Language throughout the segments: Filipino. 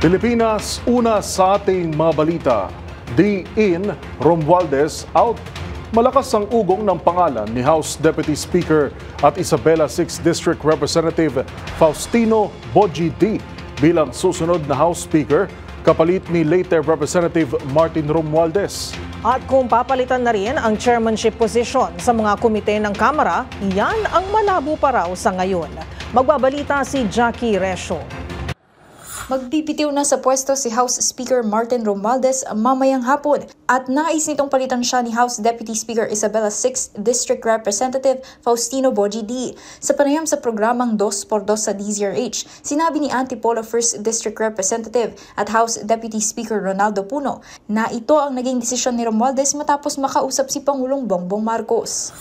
Pilipinas, una sa ating mga balita. D.In Romualdez out. Malakas ang ugong ng pangalan ni House Deputy Speaker at Isabela 6th District Representative Faustino Boji D bilang susunod na House Speaker, kapalit ni late Representative Martin Romualdez. At kung papalitan na rin ang chairmanship position sa mga komite ng Kamara, yan ang malabo pa raw sa ngayon. Magbabalita si Jackie Resho. Magbibitiw na sa pwesto si House Speaker Martin Romualdez mamayang hapon at nais nitong palitan siya ni House Deputy Speaker Isabela 6th District Representative Faustino Boji D. Sa panayam sa programang 2x2 sa DZRH, sinabi ni Antipolo 1st District Representative at House Deputy Speaker Ronaldo Puno na ito ang naging desisyon ni Romualdez matapos makausap si Pangulong Bongbong Marcos.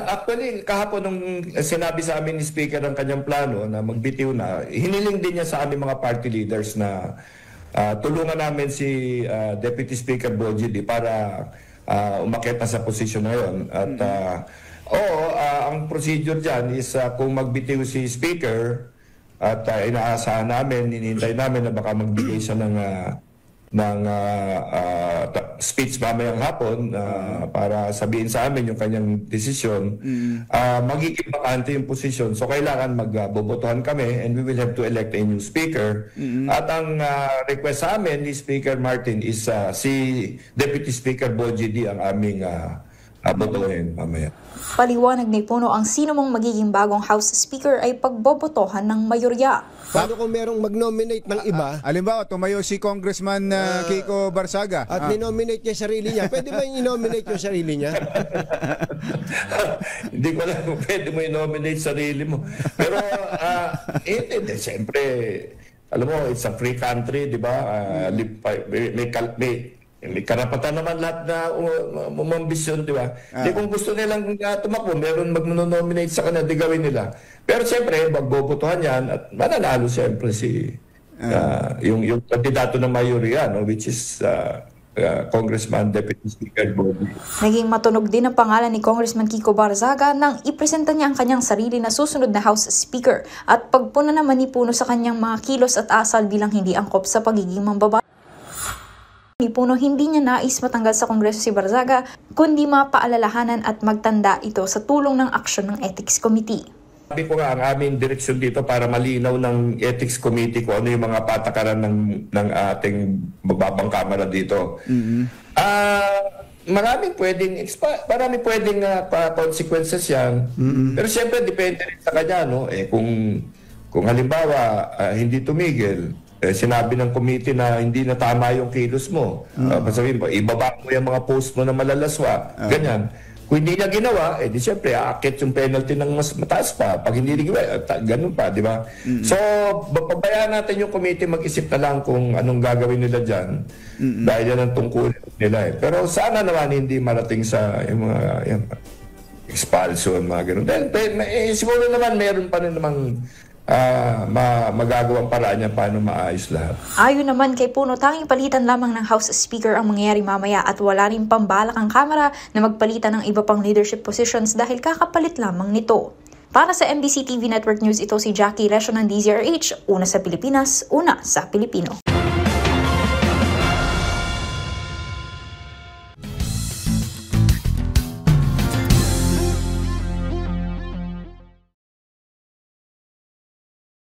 Actually, kahapon nung sinabi sa amin ni Speaker ang kanyang plano na magbitiw na, hiniling din niya sa aming mga party leaders na tulungan namin si Deputy Speaker Boji D para umakyat na sa posisyon na yun. At ang procedure dyan is kung magbitiw si Speaker at inaasahan namin, hinihintay namin na baka magbigay siya ng speech mamayang hapon para sabihin sa amin yung kanyang desisyon, magiging bakante yung posisyon. So kailangan magbobotohan kami and we will have to elect a new speaker. At ang request sa amin ni Speaker Martin is si Deputy Speaker Boji D ang aming botohin mamaya. Paliwanag ni Puno ang sino mang magiging bagong House Speaker ay pagbobotohan ng mayorya. Paano kung merong mag-nominate ng iba? Halimbawa, tumayo si Congressman Kiko Barsaga. At ni-nominate niya sarili niya. Pwede ba i-nominate yung sarili niya? Hindi ko alam kung pwede mo i-nominate sarili mo. Pero, siyempre, alam mo, it's a free country, di ba? May karapatan naman lahat na umambisyon, di ba? Di kung gusto nilang tumakbo, meron mag-nominate sa kanila, di gawin nila. Pero siyempre, magbobotohan yan at mananalo siyempre yung kandidato ng mayorya, no? Which is Congressman Deputy Speaker Boji. Naging matunog din ang pangalan ni Congressman Kiko Barzaga nang ipresenta niya ang kanyang sarili na susunod na House Speaker at pagpuna naman ni Puno sa kanyang mga kilos at asal bilang hindi angkop sa pagiging mambabatas. Ni Puno hindi niya nais matanggal sa Kongreso si Barzaga, kundi mapaalalahanan at magtanda ito sa tulong ng aksyon ng Ethics Committee. Sabi ko nga ang aming direksyon dito para malinaw ng Ethics Committee kung ano yung mga patakaran ng ating babang kamera dito. Maraming pwedeng consequences yan. Pero siyempre depende rin sa kanya, no? Kung halimbawa hindi tumigil, sinabi ng committee na hindi na tama yung kilos mo. Sabihin mo, ibaba mo yung mga post mo na malalaswa. Ganyan. Kung hindi niya ginawa, di siyempre, aakit yung penalty ng mas mataas pa. Pag hindi ginawa, ganun pa, di ba? So, pabayaan natin yung committee mag-isip na lang kung anong gagawin nila dyan. Dahil yan ang tungkulin nila. Pero sana naman hindi marating sa yung mga expulsion, mga ganun. Dahil siguro naman, meron pa rin namang magagawang paraan niya paano maayos lahat. Ayon naman kay Puno, tanging palitan lamang ng House Speaker ang mangyayari mamaya at wala rin pambalak ang Kamara na magpalitan ng iba pang leadership positions dahil kakapalit lamang nito. Para sa MBC TV Network News, ito si Jackie Resho ng DZRH, una sa Pilipinas, una sa Pilipino.